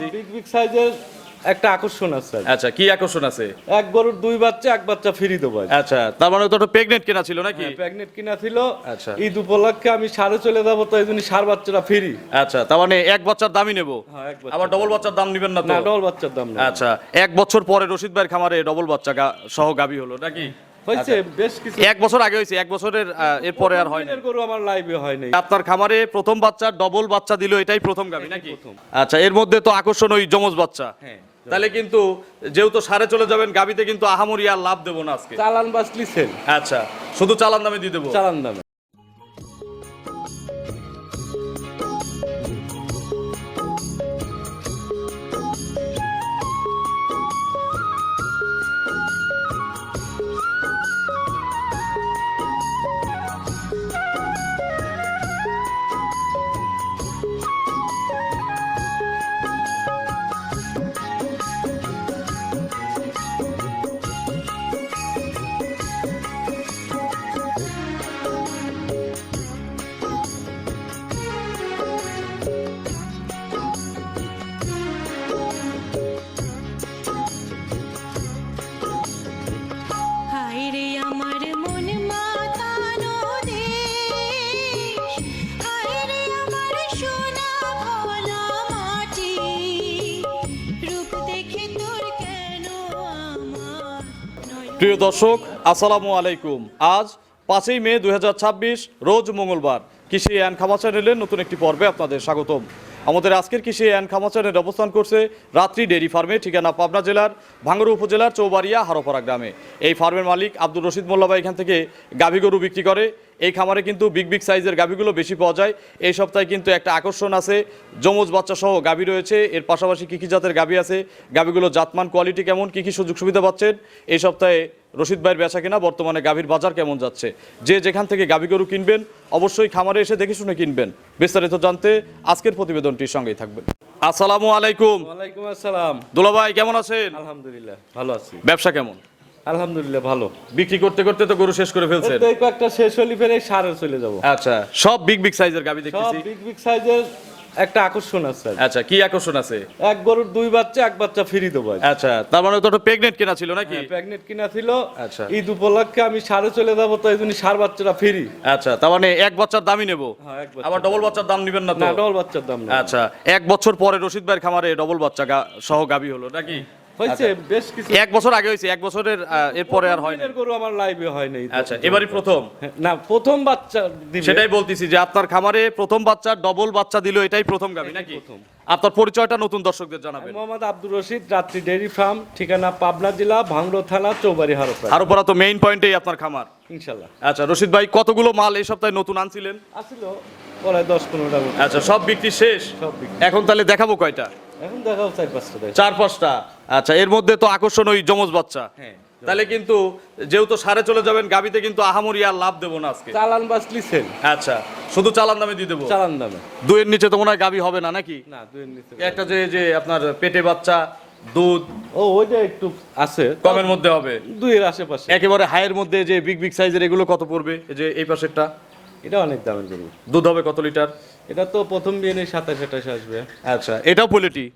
দেখতেছি। Big big সাইজের একটা আকর্ষণ আছে। আচ্ছা, কি আকর্ষণ আছে? এক গরুর দুই বাচ্চা, এক বাচ্চা ফ্রি দেবো। আচ্ছা, তার মানে তো প্রেগনেন্ট কেনা ছিল নাকি? প্রেগনেন্ট কিনা ছিল। আচ্ছা, ঈদ উপলক্ষে আমি সারে চলে যাবো, তো এই জন্য সার বাচ্চাটা ফ্রি। আচ্ছা, তার মানে এক বাচ্চার দামই নেব। হ্যাঁ, এক বাচ্চা। আবার ডবল বাচ্চার দাম নেবেন না তো? না, ডবল বাচ্চার দাম না। আচ্ছা, এক বছর পরে রশিদ ভাইয়ের খামারে ডবল বাচ্চা সহ গাবি হলো নাকি? হয়েছে বেশ কিছু। এক বছর আগে হয়েছে, এক বছরের এরপরে আর হয় না। গরু আমার লাইভে হয় নাই। আপনার খামারে প্রথম বাচ্চা ডবল বাচ্চা দিল, এটাই প্রথম গাবি নাকি? প্রথম। আচ্ছা, এর মধ্যে তো আকর্ষণ ওই যমজ বাচ্চা। হ্যাঁ, তাহলে কিন্তু যেহেতু সারে চলে যাবেন, গাবিতে কিন্তু আহামরি আর লাভ দেবো না আজকে। চালান বাসলি সেল। আচ্ছা, শুধু চালান দামে দিয়ে দেবো। চালান দামে। হায়রে আমার মন মাতানো দেশ, হায়রে আমার সোনা ভোলা মাটি, রূপ দেখে তোর কেন আমার প্রিয় দর্শক, আসসালামু আলাইকুম। আজ 5ই মে 2026, রোজ মঙ্গলবার। কৃষি অ্যান্ড খামার চ্যানেলের নতুন একটি পর্বে আপনাদের স্বাগতম। আমাদের আজকের কৃষি অ্যান্ড খামার চ্যানেল অবস্থান করছে রাত্রি ডেইরি ফার্মে, ঠিকানা পাবনা জেলার ভাঙ্গুড়া উপজেলার চৌবাড়িয়া হারোপাড়া গ্রামে। এই ফার্মের মালিক আব্দুর রশিদ মোল্লা ভাই এখান থেকে গাভী গরু বিক্রি করে। এই খামারে কিন্তু বিগ বিগ সাইজের গাভীগুলো বেশি পাওয়া যায়। এই সপ্তাহে কিন্তু একটা আকর্ষণ আছে, যমজ বাচ্চা সহ গাভী রয়েছে। এর পাশাপাশি কী কী জাতের গাভী আছে, গাভীগুলো জাতমান কোয়ালিটি কেমন, কী কী সুযোগ সুবিধা পাচ্ছেন, এই সপ্তাহে রশিদ ভাইয়ের বেচা কেনা, বর্তমানে গাভীর বাজার কেমন যাচ্ছে, যে যেখান থেকে গাভী গরু কিনবেন অবশ্যই খামারে এসে দেখে শুনে কিনবেন। বিস্তারিত জানতে আজকের প্রতিবেদনটির সঙ্গেই থাকবেন। আসসালামু আলাইকুম। ওয়ালাইকুম আসসালাম। দুলা ভাই কেমন আছেন? আলহামদুলিল্লাহ ভালো আছি। ব্যবসা কেমন? আলহামদুলিল্লাহ ভালো। বিক্রি করতে করতে তো গরু শেষ করে ফেলছেন। এই কয়েকটা শেষ হলি ফেরে সারে চলে যাবো। আচ্ছা, সব বিগ বিগ সাইজের গাভী সব দেখতেছি। বিগ বিগ সাইজের একটা আকর্ষণ আছে। আচ্ছা, কি আকর্ষণ আছে? এক গরুর দুই বাচ্চা, এক বাচ্চা ফ্রি দেবো। আচ্ছা, তার মানে তো প্রেগনেন্ট কেনা ছিল নাকি? প্রেগনেন্ট কিনা ছিল। আচ্ছা। ঈদ উপলক্ষে আমি সারে চলে যাবো, তো এই জন্য সার বাচ্চাটা ফ্রি। আচ্ছা, তার মানে এক বাচ্চার দামই নেব। হ্যাঁ, এক বাচ্চা। আবার ডবল বাচ্চার দাম নেবেন না তো? না, ডবল বাচ্চার দাম না। আচ্ছা, এক বছর পরে রশিদ ভাইয়ের খামারে ডবল বাচ্চা সহ গাভী হলো নাকি? হয়েছে বেশ কিছু। এক বছর আগে হয়েছে, এক বছরের এরপরে আর হয় না। গরু আমার লাইভে হয় নাই। আচ্ছা, এবারই প্রথম। না, প্রথম বাচ্চা দিবে। সেটাই বলতেছি যে আপনার খামারে প্রথম বাচ্চা ডবল বাচ্চা দিল, এটাই প্রথম গাভী নাকি? প্রথম। আপনার পরিচয়টা নতুন দর্শকদের জানাবেন। মোহাম্মদ আব্দুর রশিদ, রাত্রি ডেইরি ফার্ম, ঠিকানা পাবনা জেলা ভাঙ্গুড়া থানা চৌবাড়ি হারোপাড়া। হারোপাড়া তো মেইন পয়েন্টেই আপনার খামার ইনশাল্লাহ। আচ্ছা, রশিদ ভাই কতগুলো মাল এই সপ্তাহে নতুন আনছিলেন? আসছিল প্রায় 10-15টা মতো। আচ্ছা, সব বিক্রি শেষ? সব বিক্রি। এখন তাহলে দেখাবো কয়টা? এখন দেখাও 4-5টা দেখ। 4-5টা। আচ্ছা, এর মধ্যে তো আকর্ষণ ওই যমজ বাচ্চা। হ্যাঁ। তাহলে কিন্তু যেহেতু সারে চলে যাবেন, গাবিতে কিন্তু আহামরি আর লাভ দেবো না আজকে। চালান বাসলি সেল। আচ্ছা, শুধু চালান দামে দিয়ে দেবো। চালান দামে। দুইয়ের নিচে তো মনে হয় গাবি হবে না নাকি? না, দুইয়ের নিচে। একটা যে যে আপনার পেটে বাচ্চা, দুধ ও ওইটা একটু আছে, কমের মধ্যে হবে। দুইয়ের আশেপাশে। একেবারে হাইয়ের মধ্যে যে বিগ বিগ সাইজের, এগুলো কত পড়বে? এই যে এই পাশেরটা, এটা অনেক দামের গরু। দুধ হবে কত লিটার? এটা তো প্রথম বিয়ে 27-28 আসবে। আচ্ছা, এটাও পোলিটি।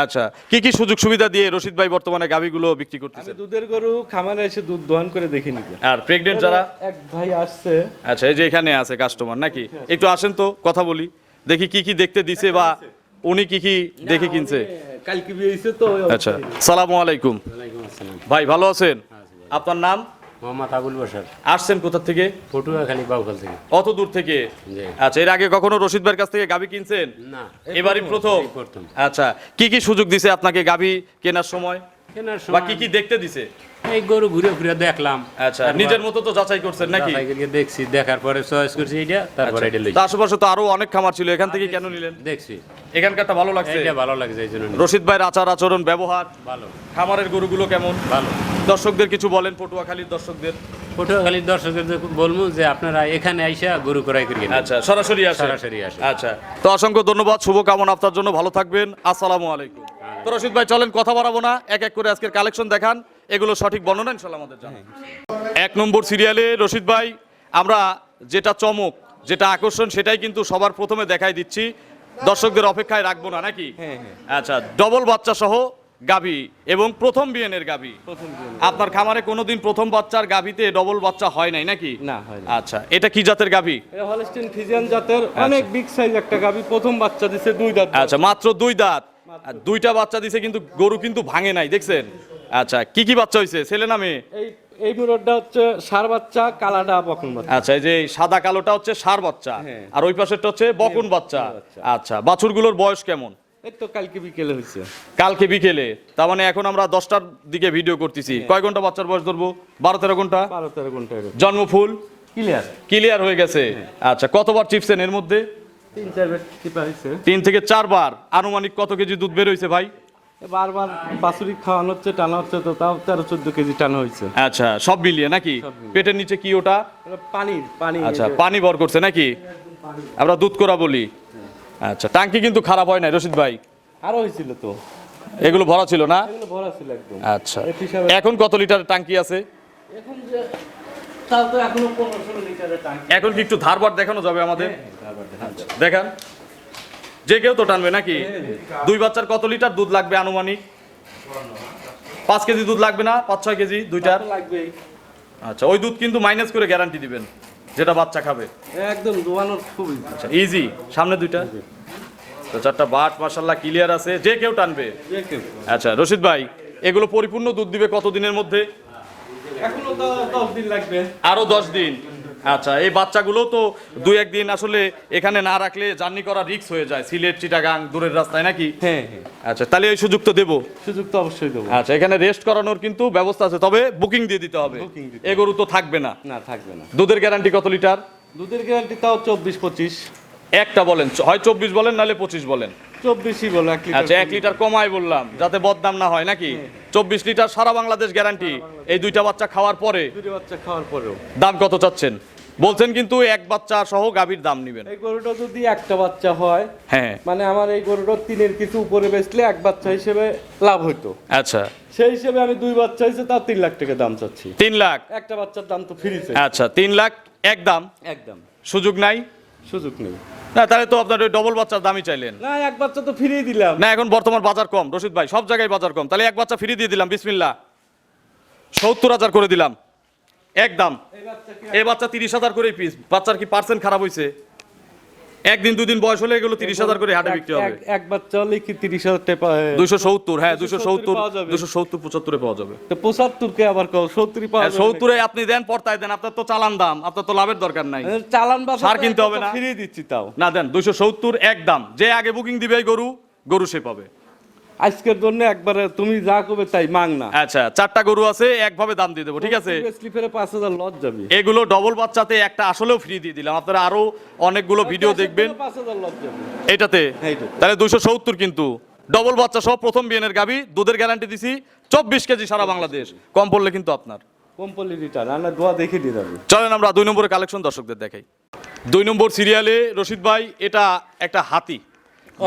আচ্ছা, কি কি সুযোগ সুবিধা দিয়ে রশিদ ভাই বর্তমানে গাভিগুলো বিক্রি আমি করতেছেন? দুধের গরু খামারে এসে দুধ দোহন করে দেখে নিবে। আর প্রেগনেন্ট যারা? এক ভাই আসছে। আচ্ছা, এই যে এখানে আছে কাস্টমার নাকি? একটু আসেন তো, কথা বলি, দেখি কি কি দেখতে দিছে বা উনি কি কি দেখে কিনছে। কালকে বিয়ে হয়েছে তো। আচ্ছা, সালামু আলাইকুম। ওয়ালাইকুম আসসালাম। ভাই ভালো আছেন? আপনার নাম? মোহাম্মদ আবুল বশর, আসছেন কোথা থেকে? পটুয়াখালী বাউখাল থেকে। অত দূর থেকে? জি। আচ্ছা, এর আগে কখনো রশিদ ভাইয়ের কাছ থেকে গাভি কিনছেন? না, এবারই প্রথম? এই প্রথম। আচ্ছা, কি কি সুযোগ দিছে আপনাকে গাভি কেনার সময়, কেনার বা সময় কি কি দেখতে দিছে? এই গরু ঘুরে ঘুরে দেখলাম। আচ্ছা, নিজের মতো তো যাচাই করছেন নাকি? যাচাই করে দেখছি, দেখার পরে চয়েস করছি এইটা, তারপরে এটা লইছি। তা আশেপাশে তো আরো অনেক খামার ছিল, এখান থেকে কেন নিলেন? দেখছি এখানকারটা ভালো লাগছে? এইটা ভালো লাগছে, এই জন্য নিছি। রশিদ ভাইয়ের আচার আচরণ, ব্যবহার, ভালো খামারের গরুগুলো কেমন? ভালো। দর্শকদের কিছু বলেন, পটুয়াখালীর দর্শকদের। পটুয়াখালীর দর্শকদের বলবো যে আপনারা এখানে আইসা গরু ক্রয় করে কিনেন। আচ্ছা, সরাসরি আসেন? সরাসরি আসেন। আচ্ছা, তো অসংখ্য ধন্যবাদ, শুভকামনা আপনার জন্য, ভালো থাকবেন। আসসালামু আলাইকুম। তো রশিদ ভাই চলেন কথা বাড়াবো না, এক এক করে আজকের কালেকশন দেখান, এগুলো সঠিক বর্ণনা ইনশাআল্লাহ আমাদের জানান। 1 নম্বর সিরিয়ালে রশিদ ভাই, আমরা যেটা চমক, যেটা আকর্ষণ, সেটাই কিন্তু সবার প্রথমে দেখাই দিচ্ছি। দর্শকদের অপেক্ষায় রাখবো না নাকি? হ্যাঁ, হ্যাঁ। আচ্ছা, ডবল বাচ্চা সহ গাভী এবং প্রথম বিয়েনের গাভী। প্রথম বিয়ে। আপনার খামারে কোনোদিন প্রথম বাচ্চার গাভীতে ডবল বাচ্চা হয় নাই নাকি? না, হয় না। আচ্ছা, এটা কি জাতের গাভী? এটা হলস্টিন ফ্রিজিয়ান জাতের অনেক বিগ সাইজ একটা গাভী, প্রথম বাচ্চা দিছে 2 দাঁত। আচ্ছা, মাত্র 2 দাঁত, আর 2টা বাচ্চা দিছে, কিন্তু গরু কিন্তু ভাঙে নাই, দেখছেন? আচ্ছা, কি বাচ্চা হইছে, ছেলে না মেয়ে? এই মুরডটা হচ্ছে ষাঁড় বাচ্চা, কালাটা বকন বাচ্চা। আচ্ছা, এই যে সাদা কালোটা হচ্ছে ষাঁড় বাচ্চা, হ্যাঁ। আর ওই পাশেরটা হচ্ছে বকন বাচ্চা। বাচ্চা। আচ্ছা, বাছুরগুলোর বয়স কেমন? এই তো কালকে বিকেলে হয়েছে। কালকে বিকেলে, তার মানে এখন আমরা 10টার দিকে ভিডিও করতেছি। কয় ঘন্টা বাচ্চার বয়স ধরবো? 12-13 ঘন্টা। 12-13 ঘন্টা এরকম। জন্ম ফুল ক্লিয়ার। ক্লিয়ার হয়ে গেছে। আচ্ছা, কতবার চিপছেন এর মধ্যে? 3-4 বার টিপা হয়েছে। 3 থেকে 4 বার। আনুমানিক কত কেজি দুধ বের হয়েছে ভাই? বারবার বাছুরি খাওয়ানো হচ্ছে, টানা হচ্ছে, তো তাও 13-14 কেজি টানা হয়েছে। আচ্ছা, সব মিলিয়ে নাকি? পেটের নিচে কি ওটা? এটা পানি। আচ্ছা, পানি ভর করছে নাকি? আমরা দুধ করা বলি। আচ্ছা, টাঙ্কি কিন্তু খারাপ হয় নাই রশিদ ভাই? আরো হয়েছিল তো, এগুলো ভরা ছিল না? এগুলো ভরা ছিল একদম। আচ্ছা, এর হিসাবে- এখন কত লিটার টাঙ্কি আছে? এখন যে তাও তো এখনো 15-16 লিটারের ট্যাঙ্ক। এখন কি একটু ধারবার দেখানো যাবে আমাদের? দেখান, যে কেউ তো টানবে নাকি? 2 বাচ্চার কত লিটার দুধ লাগবে আনুমানিক? 5 কেজি দুধ লাগবে না? 5-6 কেজি দুইটার? লাগবেই। আচ্ছা, ওই দুধ কিন্তু মাইনাস করে গ্যারান্টি দিবেন যেটা বাচ্চা খাবে। একদম দোয়ানোর খুবই। আচ্ছা, ইজি। সামনে দুইটা তো 4টা বাট মাশাআল্লাহ ক্লিয়ার আছে, যে কেউ টানবে। আচ্ছা রশিদ ভাই, এগুলো পরিপূর্ণ দুধ দিবে কত দিনের মধ্যে? এখনো তো 10 দিন লাগবে। আরো 10 দিন। আচ্ছা, এই বাচ্চাগুলো তো 2-1 দিন আসলে এখানে না রাখলে জার্নি করা রিস্ক হয়ে যায়, সিলেট চিটাগাং দূরের রাস্তায় নাকি? হ্যাঁ। আচ্ছা, তাহলে এই সুযোগ তো দেবো। সুযোগ তো অবশ্যই দেবো। আচ্ছা, এখানে রেস্ট করানোর কিন্তু ব্যবস্থা আছে, তবে বুকিং দিয়ে দিতে হবে। Booking দিতে এ গরু তো থাকবে না। না, থাকবে না। দুধের গ্যারান্টি কত লিটার? দুধের গ্যারান্টি তাও 24-25। একটা বলেন, হয় 24 বলেন নাহলে 25 বলেন। 24ই বলো, 1 লিটার। আচ্ছা, 1 লিটার কমাই বললাম যাতে বদনাম না হয় নাকি? 24 লিটার সারা বাংলাদেশ গ্যারান্টি। এই 2টা বাচ্চা খাওয়ার পরে দুটো বাচ্চা খাওয়ার পরেও। দাম কত চাচ্ছেন? বলছেন কিন্তু এক বাচ্চা সহ গাভীর দাম নেবেন। এই গরুটা যদি একটা বাচ্চা হয়, হ্যাঁ। মানে আমার এই গরুটা 3-এর কিছু উপরে বেচলে এক বাচ্চা হিসেবে লাভ হইতো। আচ্ছা, সেই হিসেবে আমি 2 বাচ্চা হয়েছে, তাও 3 লাখ টাকা দাম চাচ্ছি। 3 লাখ? একটা বাচ্চার দাম তো ফ্রি চাই। আচ্ছা, 3 লাখ একদম? একদম সুযোগ নাই? সুযোগ নেই। না, তাহলে তো আপনার ওই ডবল বাচ্চার দামই চাইলেন। না, এক বাচ্চা তো ফ্রি দিলাম। না, এখন বর্তমান বাজার কম রশিদ ভাই, সব জায়গায় বাজার কম। তাহলে এক বাচ্চা ফ্রি দিয়ে দিলাম, বিসমিল্লাহ। 70,000 করে দিলাম একদম। এই বাচ্চা 30,000 করে পিস। বাচ্চার কি পার্সেন্ট খারাপ হয়েছে? 1 দিন 2 দিন বয়স হলে এগুলো 30,000 করে হাটে বিক্রি হবে। এক বাচ্চা হলে কি 30,000 টাকা? 270, হ্যাঁ 270 পাওয়া যাবে। 270-75 পাওয়া যাবে। তো 75 কে আবার কও 70 পাওয়া যাবে। 70-এ আপনি দেন, পর্তায় দেন, আপনার তো চালান দাম, আপনার তো লাভের দরকার নাই। চালান বাস সার কিনতে হবে না? ফ্রি দিচ্ছি তাও। না, দেন 270 একদম। যে আগে বুকিং দিবে এই গরু সে পাবে। আজকের জন্য একবারে তুমি যা করবে তাই মাং না। আচ্ছা, 4টা গরু আছে, একভাবে দাম দিয়ে দেবো, ঠিক আছে? স্লিপেরে 5,000 লস যাবে। এগুলো ডবল বাচ্চাতে একটা আসলেও ফ্রি দিয়ে দিলাম। আপনারা আরো অনেকগুলো ভিডিও দেখবেন 5,000 লস যাবে। এটাতে। এইটাতে। তাহলে 270 কিন্তু ডবল বাচ্চা সহ প্রথম বিয়েনের গাভী, দুধের গ্যারান্টি দিছি 24 কেজি সারা বাংলাদেশ। কম পড়লে কিন্তু আপনার। কম্পলি রিটার্ন না, দোয়া দেখে দিয়ে যাবে। চলেন আমরা 2 নম্বরের কালেকশন দর্শকদের দেখাই। 2 নম্বর সিরিয়ালে রশিদ ভাই, এটা একটা হাতি।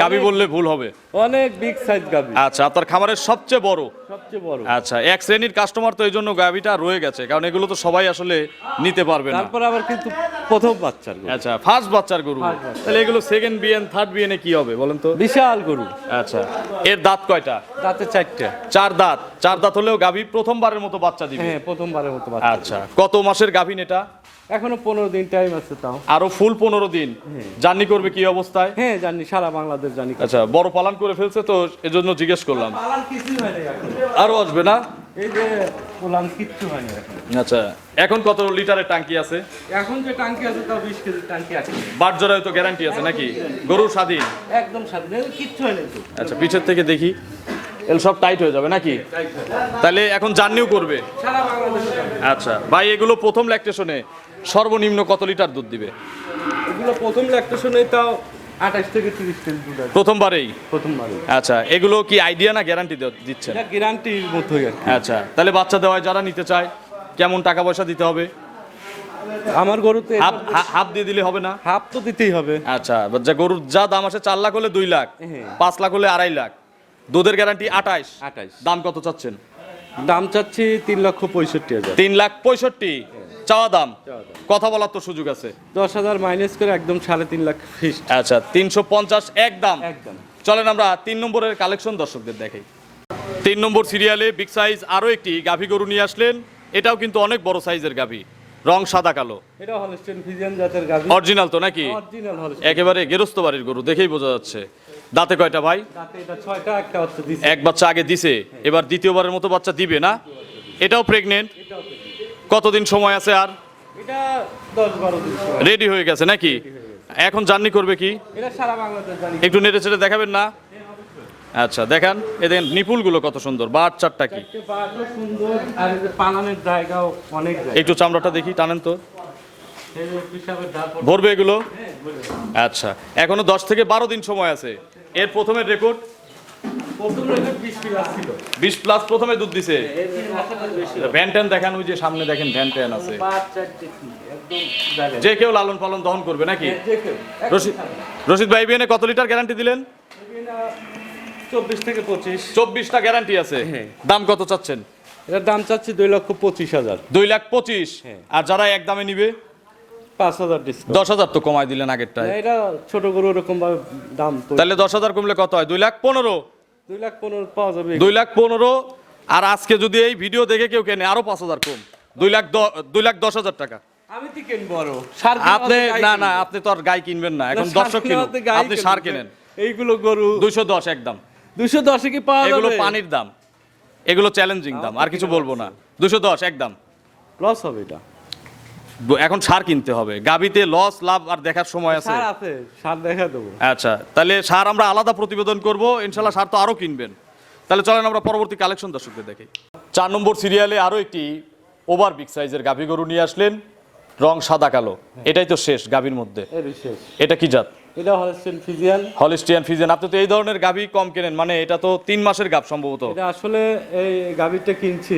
গাভী বললে ভুল হবে। অনেক বিগ সাইজ গাবি। আচ্ছা, আপনার খামারের সবচেয়ে বড়? সবচেয়ে বড়। আচ্ছা, এক শ্রেণীর কাস্টমার তো এই জন্য গাভীটা রয়ে গেছে, কারণ এগুলো তো সবাই আসলে নিতে পারবে না। তারপর আবার কিন্তু প্রথম বাচ্চার গরু। আচ্ছা, ফার্স্ট বাচ্চার গরু। First বাচ্চা। তাহলে এগুলো সেকেন্ড বিএন থার্ড বিএনে কি হবে বলেন তো? বিশাল গরু। আচ্ছা, এর দাঁত কয়টা? দাঁতে 4টা। 4 দাঁত। 4 দাঁত হলেও গাভী প্রথমবারের মতো বাচ্চা দিবে। হ্যাঁ, প্রথমবারের মতো বাচ্চা। আচ্ছা, কত মাসের গাভীন এটা? এখনো 15 দিন টাইম আছে তাও। আরো ফুল 15 দিন জার্নি করবে কি অবস্থায়? হ্যাঁ, জানি সারা বাংলাদেশ জানি। আচ্ছা, বড় পালন করে ফেলছে তো এজন্য জিজ্ঞেস করলাম। পালান কিছু হয় না এখন। আরো আসবে না? এই যে পোলান কিচ্ছু হয় না এখন। আচ্ছা, এখন কত লিটারের টাঙ্কি আছে? এখন যে টাঙ্কি আছে তাও 20 কেজি টাঙ্কি আছে। বাট জোড়ায় তো গ্যারান্টি আছে নাকি? গরুর স্বাধীন? একদম স্বাধীন, এর কিচ্ছু হয় না তো। আচ্ছা, পিছের থেকে দেখি, এগুলো সব টাইট হয়ে যাবে নাকি? তাহলে এখন জার্নিও করবে? সারা বাংলাদেশে যাবে। আচ্ছা ভাই, এগুলো প্রথম ল্যাকটেশনে সর্বনিম্ন কত লিটার দুধ দিবে? এগুলো প্রথম ল্যাকটেশনে তাও 28 থেকে 30 কেজি দুধ আসবে প্রথমবারেই? প্রথমবারে। আচ্ছা, এগুলো কি আইডিয়া না গ্যারান্টি দিচ্ছেন? এটা গ্যারান্টির মতোই আর কি। আচ্ছা, তাহলে বাচ্চা দেওয়ায় যারা নিতে চায় কেমন টাকা পয়সা দিতে হবে? আমার গরুতে হাফ দিয়ে দিলে হবে না? হাফ তো দিতেই হবে। আচ্ছা, যা গরুর যা দাম আছে 4 লাখ হলে 2 লাখ, হ্যাঁ। 5 লাখ হলে 2.5 লাখ, দুধের গ্যারান্টি 28। 28 দাম কত চাচ্ছেন? দাম চাচ্ছি 3,65,000। 3,65,000। চাওয়া দাম, চাওয়া দাম। কথা বলার তো সুযোগ আছে। 10,000 মাইনাস করে একদম 3.5 লাখ ফিক্সড। আচ্ছা 350 একদম। একদম। চলেন আমরা 3 নম্বরের কালেকশন দর্শকদের দেখাই। 3 নম্বর সিরিয়ালে বিগ সাইজ আরো একটি গাভী গরু নিয়ে আসলেন। এটাও কিন্তু অনেক বড় সাইজের গাভী, রং সাদা কালো, এটা হলস্টেইন ফ্রিজিয়ান জাতের গাভী। অরিজিনাল তো নাকি? Original Holstein. একেবারে গেরস্ত বাড়ির গরু, দেখেই বোঝা যাচ্ছে। দাঁতে কয়টা ভাই? দাঁতে এটা 6টা, একটা বাচ্চা দিছে। এক বাচ্চা আগে দিছে, এবার দ্বিতীয়বারের মতো বাচ্চা দিবে না? এটাও প্রেগনেন্ট? এটাও তো। কতদিন সময় আছে আর? এটা 10-12 দিন সময়। রেডি হয়ে গেছে নাকি? এখন জার্নি করবে কি? এটা সারা বাংলাদেশ জানি। একটু নেড়ে চেড়ে দেখাবেন না? আচ্ছা দেখান, এ দেখেন নিপুলগুলো কত সুন্দর, বাচ্চারটা কি একটা বাঘও সুন্দর, আর এই যে পালানের জায়গাও অনেক জায়গা। একটু চামড়াটা দেখি, টানেন তো। এই যে পিসাবের ডাল পড়ে। ভরবে এগুলো? আচ্ছা এখনো 10 থেকে 12 দিন সময় আছে। এর প্রথমের রেকর্ড প্রথম রেকর্ড 20 প্লাস ছিল। 20 প্লাস প্রথমে দুধ দিছে। এর দিন আসলে বেশি। ভ্যান ট্যান দেখান, ওই যে সামনে দেখেন ভ্যান ট্যান আছে। বাচ্চা দেখি একদম জায়গা। যে কেউ লালন পালন দহন করবে নাকি? যে কেউ। রশিদ ভাই বিএনে কত লিটার গ্যারান্টি দিলেন? 24 থেকে 25। 24টা গ্যারান্টি আছে। হ্যাঁ। দাম কত চাচ্ছেন? এটার দাম চাচ্ছি 2,25,000। 2,25,000। হ্যাঁ। আর যারা এক দামে নিবে 5,000 ডিসকাউন্ট। 10,000 তো কমাই দিলেন আগেরটায়। এটা ছোট গরু এরকম ভাবে দাম তো। তাহলে 10,000 কমলে কত হয়? 2,15,000। 2,15,000 পাওয়া যাবে। 2,15,000। আর আজকে যদি এই ভিডিও দেখে কেউ কেনে আরো 5,000 কম, 2,10,000 টাকা। আমি তো কিনবো আরো। আপনি না না, আপনি তো আর গাই কিনবেন না, এখন দর্শক কিনুন, আপনি সার কিনেন। এইগুলো গরু 210 একদম। 210 কি পাওয়া যাবে? এগুলো পানির দাম, এগুলো চ্যালেঞ্জিং দাম, আর কিছু বলবো না। 210 একদম। লস হবে এটা। এখন সার কিনতে হবে, গাবিতে লস লাভ আর দেখার সময় আছে। সার আছে, সার দেখা দেবো। আচ্ছা তাহলে সার আমরা আলাদা প্রতিবেদন করব ইনশাল্লাহ, সার তো আরো কিনবেন। তাহলে চলেন আমরা পরবর্তী কালেকশন দর্শকদের দেখি। 4 নম্বর সিরিয়ালে আরো একটি ওভার বিগ সাইজের গাভী গরু নিয়ে আসলেন, রং সাদা কালো। এটাই তো শেষ গাভীর মধ্যে? এর বিশেষ এটা কি জাত? এটা হলস্টেইন ফ্রিজিয়ান। Holstein Friesian. আপনি তো এই ধরনের গাভী কম কেনেন, মানে এটা তো 3 মাসের গাভ সম্ভবত। এটা আসলে এই গাভীরটা কিনছি,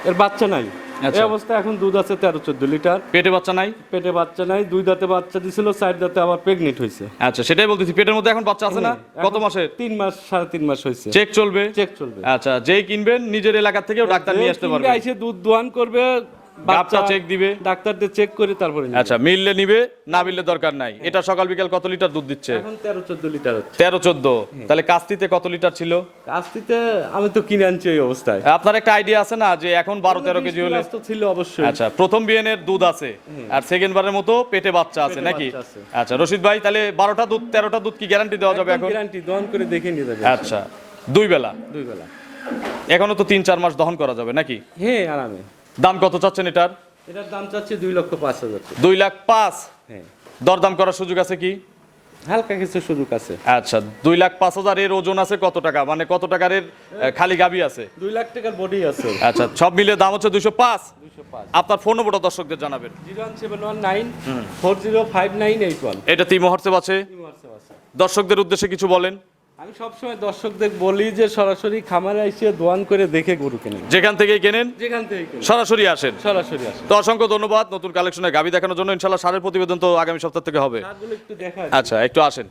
এর বাচ্চা নাই। আচ্ছা। এই অবস্থা এখন দুধ আছে 13-14 লিটার। পেটে বাচ্চা নাই? পেটে বাচ্চা নাই, 2 দাঁতে বাচ্চা দিছিল, 4 দাঁতে আবার প্রেগনেন্ট হয়েছে। আচ্ছা সেটাই বলতেছি, পেটের মধ্যে এখন বাচ্চা আছে না? কত মাসের? 3 মাস, 3.5 মাস হয়েছে। চেক চলবে? চেক চলবে। আচ্ছা যেই কিনবেন নিজের এলাকা থেকেও ডাক্তার নিয়ে আসতে পারবেন। আইসে দুধ দোয়ান করবে, বাচ্চা চেক দিবে, ডাক্তারদের চেক করে তারপরে নিবে। আচ্ছা মিললে নিবে, না মিললে দরকার নাই। এটা সকাল বিকাল কত লিটার দুধ দিচ্ছে? এখন 13-14 লিটার হচ্ছে। 13-14। তাহলে কাস্তিতে কত লিটার ছিল? কাস্তিতে আমি তো কিনে আনছি এই অবস্থায়। আপনার একটা আইডিয়া আছে না যে এখন 12-13 কেজি হলে? তো ছিল অবশ্যই। আচ্ছা প্রথম বিয়েনের দুধ আছে, আর সেকেন্ড বারের মতো পেটে বাচ্চা আছে পেটে নাকি? বাচ্চা আছে। আচ্ছা রশিদ ভাই তাহলে 12টা দুধ 13টা দুধ কি গ্যারান্টি দেওয়া যাবে এখন? গ্যারান্টি দোয়ান করে দেখে নিয়ে যাবে। আচ্ছা 2 বেলা? 2 বেলা। এখনো তো 3-4 মাস দহন করা যাবে নাকি? হ্যাঁ আরামে। দাম কত চাচ্ছেন এটার? এটার দাম চাচ্ছি 2,05,000 টাকা। 2,05,000। হ্যাঁ দরদাম করার সুযোগ আছে কি? হালকা কিছু সুযোগ আছে। আচ্ছা 2,05,000 এর ওজন আছে কত টাকা, মানে কত টাকার এর খালি গাবি আছে? 2 লাখ টাকার বডি আছে। আচ্ছা সব মিলে দাম হচ্ছে 205। 205। আপনার ফোন নম্বরটা দর্শকদের জানাবেন। 01719 405981। এটা তিমো হোয়াটসঅ্যাপ আছে। দর্শকদের উদ্দেশ্যে কিছু বলেন। আমি সবসময় দর্শকদের বলি যে সরাসরি খামারে এসে দোয়ান করে দেখে গরু কেনেন। যেখান থেকেই কেনেন যেখান থেকে কেনেন সরাসরি আসেন। সরাসরি আসেন। তো অসংখ্য ধন্যবাদ নতুন কালেকশনে গাবি দেখানোর জন্য। ইনশাআল্লাহ সারের প্রতিবেদন তো আগামী সপ্তাহ থেকে হবে। সারগুলো একটু দেখা। আচ্ছা একটু আসেন।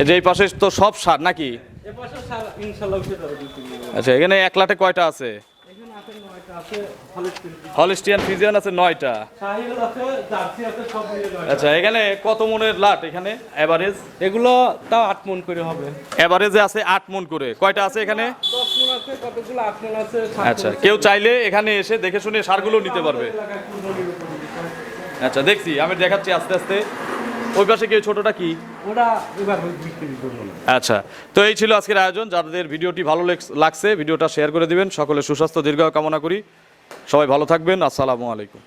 এই যে এই পাশে তো সব সার নাকি? এ পাশে সার ইনশাআল্লাহ উঠে যাবে 2-3 দিন। আচ্ছা এখানে এক লাটে কয়টা আছে? এখানে আছে 9টা আছে, হলস্টেইন হলিস্টিয়ান ফ্রিজিয়ান আছে 9টা। শাহিওয়াল আছে, জার্সি আছে, সব মিলে 9টা। আচ্ছা এখানে কত মনের লাট এখানে এভারেজ? এগুলো তাও 8 মণ করে হবে। এভারেজে আছে 8 মন করে। কয়টা আছে এখানে? 10 মণ আছে, কতগুলো 8 মণ আছে, 7 আচ্ছা কেউ চাইলে এখানে এসে দেখে শুনে সারগুলো নিতে পারবে। আচ্ছা দেখছি, আমি দেখাচ্ছি আস্তে আস্তে। ওই পাশে কি ছোটটা কি? ওরা এবার বিক্রি করবো না। আচ্ছা তো এই ছিল আজকের আয়োজন। যাদের ভিডিওটি ভালো লাগছে ভিডিওটা শেয়ার করে দিবেন। সকলে সুস্বাস্থ্য দীর্ঘায়ু কামনা করি। সবাই ভালো থাকবেন। আসসালামু আলাইকুম।